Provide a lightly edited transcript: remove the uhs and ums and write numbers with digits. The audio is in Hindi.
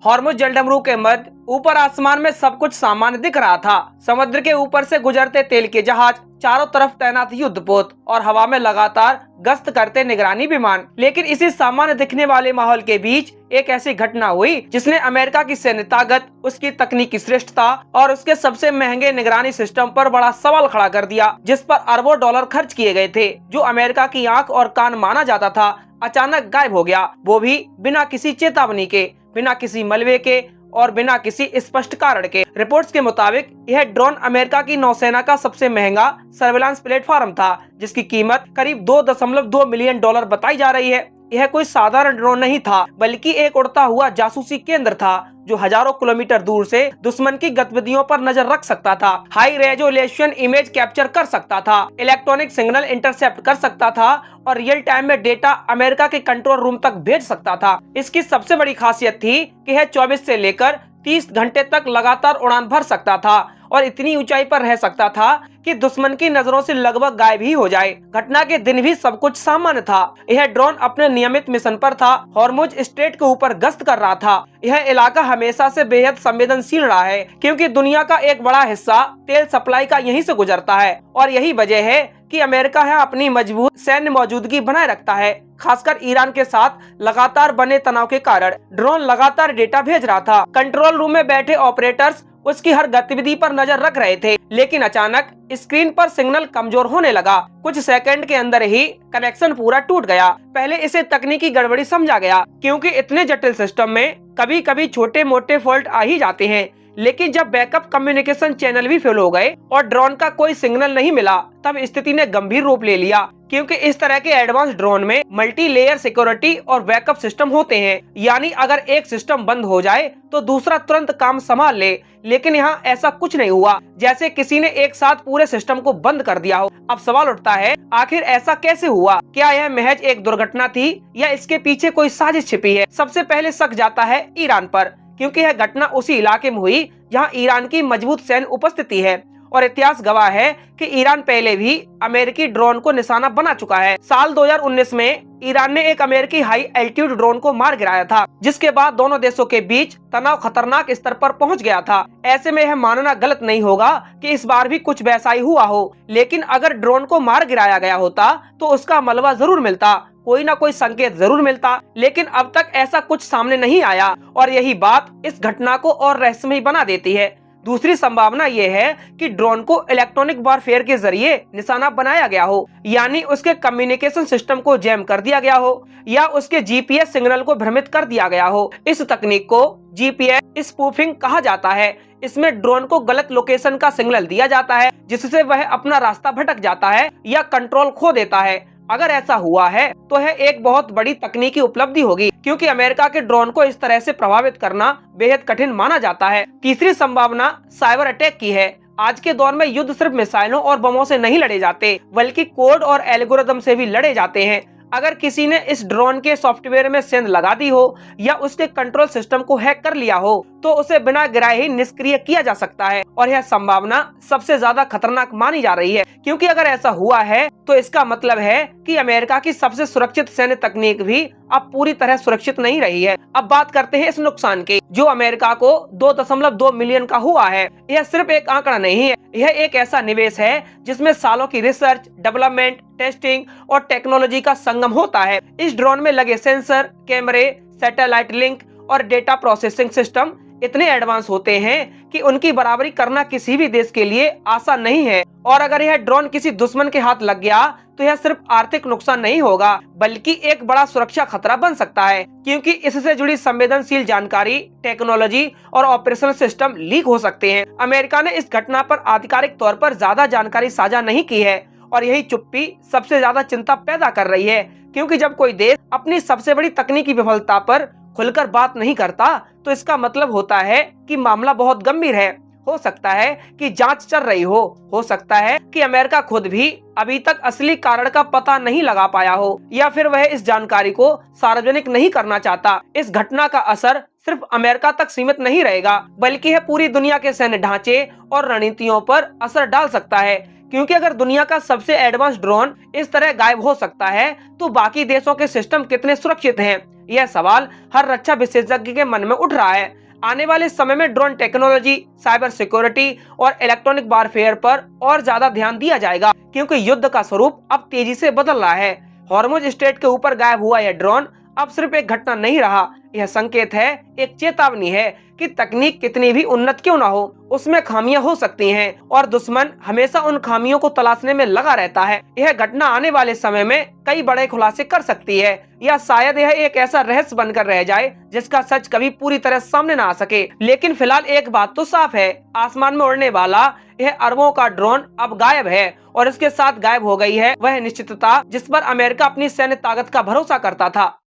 हॉर्मुज जलडमरू के मध्य ऊपर आसमान में सब कुछ सामान्य दिख रहा था। समुद्र के ऊपर से गुजरते तेल के जहाज, चारों तरफ तैनात युद्धपोत और हवा में लगातार गश्त करते निगरानी विमान। लेकिन इसी सामान्य दिखने वाले माहौल के बीच एक ऐसी घटना हुई जिसने अमेरिका की सैन्य ताकत, उसकी तकनीकी श्रेष्ठता और उसके सबसे महंगे निगरानी सिस्टम पर बड़ा सवाल खड़ा कर दिया, जिस पर अरबों डॉलर खर्च किए गए थे। जो अमेरिका की आंख और कान माना जाता था, अचानक गायब हो गया, वो भी बिना किसी चेतावनी के, बिना किसी मलबे के और बिना किसी स्पष्ट कारण के। रिपोर्ट्स के मुताबिक यह ड्रोन अमेरिका की नौसेना का सबसे महंगा सर्विलांस प्लेटफॉर्म था, जिसकी कीमत करीब $2.2 मिलियन बताई जा रही है। यह कोई साधारण ड्रोन नहीं था, बल्कि एक उड़ता हुआ जासूसी केंद्र था जो हजारों किलोमीटर दूर से दुश्मन की गतिविधियों पर नजर रख सकता था, हाई रेजोल्यूशन इमेज कैप्चर कर सकता था, इलेक्ट्रॉनिक सिग्नल इंटरसेप्ट कर सकता था और रियल टाइम में डेटा अमेरिका के कंट्रोल रूम तक भेज सकता था। इसकी सबसे बड़ी खासियत थी कि यह 24 से लेकर 30 घंटे तक लगातार उड़ान भर सकता था और इतनी ऊंचाई पर रह सकता था कि दुश्मन की नजरों से लगभग गायब ही हो जाए। घटना के दिन भी सब कुछ सामान्य था। यह ड्रोन अपने नियमित मिशन पर था, हॉर्मुज स्ट्रेट के ऊपर गश्त कर रहा था। यह इलाका हमेशा से बेहद संवेदनशील रहा है, क्योंकि दुनिया का एक बड़ा हिस्सा तेल सप्लाई का यहीं से गुजरता है और यही वजह है कि अमेरिका यहाँ अपनी मजबूत सैन्य मौजूदगी बनाए रखता है। खासकर ईरान के साथ लगातार बने तनाव के कारण ड्रोन लगातार डेटा भेज रहा था। कंट्रोल रूम में बैठे ऑपरेटर्स उसकी हर गतिविधि पर नजर रख रहे थे, लेकिन अचानक स्क्रीन पर सिग्नल कमजोर होने लगा। कुछ सेकंड के अंदर ही कनेक्शन पूरा टूट गया। पहले इसे तकनीकी गड़बड़ी समझा गया, क्योंकि इतने जटिल सिस्टम में कभी कभी छोटे मोटे फॉल्ट आ ही जाते हैं। लेकिन जब बैकअप कम्युनिकेशन चैनल भी फेल हो गए और ड्रोन का कोई सिग्नल नहीं मिला, तब स्थिति ने गंभीर रूप ले लिया, क्योंकि इस तरह के एडवांस ड्रोन में मल्टी लेयर सिक्योरिटी और बैकअप सिस्टम होते हैं। यानी अगर एक सिस्टम बंद हो जाए तो दूसरा तुरंत काम संभाल ले। लेकिन यहाँ ऐसा कुछ नहीं हुआ, जैसे किसी ने एक साथ पूरे सिस्टम को बंद कर दिया हो। अब सवाल उठता है, आखिर ऐसा कैसे हुआ? क्या यह महज एक दुर्घटना थी या इसके पीछे कोई साजिश छिपी है? सबसे पहले शक जाता है ईरान पर, क्योंकि यह घटना उसी इलाके में हुई जहां ईरान की मजबूत सैन्य उपस्थिति है और इतिहास गवाह है कि ईरान पहले भी अमेरिकी ड्रोन को निशाना बना चुका है। साल 2019 में ईरान ने एक अमेरिकी हाई एल्टीट्यूड ड्रोन को मार गिराया था, जिसके बाद दोनों देशों के बीच तनाव खतरनाक स्तर पर पहुंच गया था। ऐसे में यह मानना गलत नहीं होगा कि इस बार भी कुछ वैसा ही हुआ हो। लेकिन अगर ड्रोन को मार गिराया गया होता तो उसका मलबा जरूर मिलता, कोई ना कोई संकेत जरूर मिलता। लेकिन अब तक ऐसा कुछ सामने नहीं आया और यही बात इस घटना को और रहस्यमयी बना देती है। दूसरी संभावना ये है कि ड्रोन को इलेक्ट्रॉनिक वॉरफेयर के जरिए निशाना बनाया गया हो, यानी उसके कम्युनिकेशन सिस्टम को जैम कर दिया गया हो या उसके जीपीएस सिग्नल को भ्रमित कर दिया गया हो। इस तकनीक को जीपीएस स्पूफिंग कहा जाता है। इसमें ड्रोन को गलत लोकेशन का सिग्नल दिया जाता है, जिससे वह अपना रास्ता भटक जाता है या कंट्रोल खो देता है। अगर ऐसा हुआ है तो यह एक बहुत बड़ी तकनीकी उपलब्धि होगी, क्योंकि अमेरिका के ड्रोन को इस तरह से प्रभावित करना बेहद कठिन माना जाता है। तीसरी संभावना साइबर अटैक की है। आज के दौर में युद्ध सिर्फ मिसाइलों और बमों से नहीं लड़े जाते, बल्कि कोड और एल्गोरिदम से भी लड़े जाते हैं। अगर किसी ने इस ड्रोन के सॉफ्टवेयर में सेंध लगा दी हो या उसके कंट्रोल सिस्टम को हैक कर लिया हो तो उसे बिना गिराए ही निष्क्रिय किया जा सकता है। और यह संभावना सबसे ज्यादा खतरनाक मानी जा रही है, क्योंकि अगर ऐसा हुआ है तो इसका मतलब है कि अमेरिका की सबसे सुरक्षित सैन्य तकनीक भी अब पूरी तरह सुरक्षित नहीं रही है। अब बात करते हैं इस नुकसान की, जो अमेरिका को 2.2 मिलियन का हुआ है। यह सिर्फ एक आंकड़ा नहीं है, यह एक ऐसा निवेश है जिसमें सालों की रिसर्च, डेवलपमेंट, टेस्टिंग और टेक्नोलॉजी का संगम होता है। इस ड्रोन में लगे सेंसर, कैमरे, सैटेलाइट लिंक और डेटा प्रोसेसिंग सिस्टम इतने एडवांस होते हैं कि उनकी बराबरी करना किसी भी देश के लिए आसान नहीं है। और अगर यह ड्रोन किसी दुश्मन के हाथ लग गया तो यह सिर्फ आर्थिक नुकसान नहीं होगा, बल्कि एक बड़ा सुरक्षा खतरा बन सकता है, क्योंकि इससे जुड़ी संवेदनशील जानकारी, टेक्नोलॉजी और ऑपरेशनल सिस्टम लीक हो सकते हैं। अमेरिका ने इस घटना पर आधिकारिक तौर पर ज्यादा जानकारी साझा नहीं की है और यही चुप्पी सबसे ज्यादा चिंता पैदा कर रही है, क्योंकि जब कोई देश अपनी सबसे बड़ी तकनीकी विफलता पर खुलकर बात नहीं करता तो इसका मतलब होता है कि मामला बहुत गंभीर है। हो सकता है कि जांच चल रही हो सकता है कि अमेरिका खुद भी अभी तक असली कारण का पता नहीं लगा पाया हो, या फिर वह इस जानकारी को सार्वजनिक नहीं करना चाहता। इस घटना का असर सिर्फ अमेरिका तक सीमित नहीं रहेगा, बल्कि यह पूरी दुनिया के सैन्य ढांचे और रणनीतियों पर असर डाल सकता है। क्योंकि अगर दुनिया का सबसे एडवांस ड्रोन इस तरह गायब हो सकता है तो बाकी देशों के सिस्टम कितने सुरक्षित हैं? यह सवाल हर रक्षा विशेषज्ञ के मन में उठ रहा है। आने वाले समय में ड्रोन टेक्नोलॉजी, साइबर सिक्योरिटी और इलेक्ट्रॉनिक वारफेयर पर और ज्यादा ध्यान दिया जाएगा, क्योंकि युद्ध का स्वरूप अब तेजी से बदल रहा है। हॉर्मुज स्ट्रेट के ऊपर गायब हुआ यह ड्रोन अब सिर्फ एक घटना नहीं रहा, यह संकेत है, एक चेतावनी है कि तकनीक कितनी भी उन्नत क्यों ना हो, उसमें खामियां हो सकती हैं और दुश्मन हमेशा उन खामियों को तलाशने में लगा रहता है। यह घटना आने वाले समय में कई बड़े खुलासे कर सकती है, या शायद यह एक ऐसा रहस्य बनकर रह जाए जिसका सच कभी पूरी तरह सामने ना आ सके। लेकिन फिलहाल एक बात तो साफ है, आसमान में उड़ने वाला यह अरबों का ड्रोन अब गायब है, और इसके साथ गायब हो गई है वह निश्चितता जिस पर अमेरिका अपनी सैन्य ताकत का भरोसा करता था।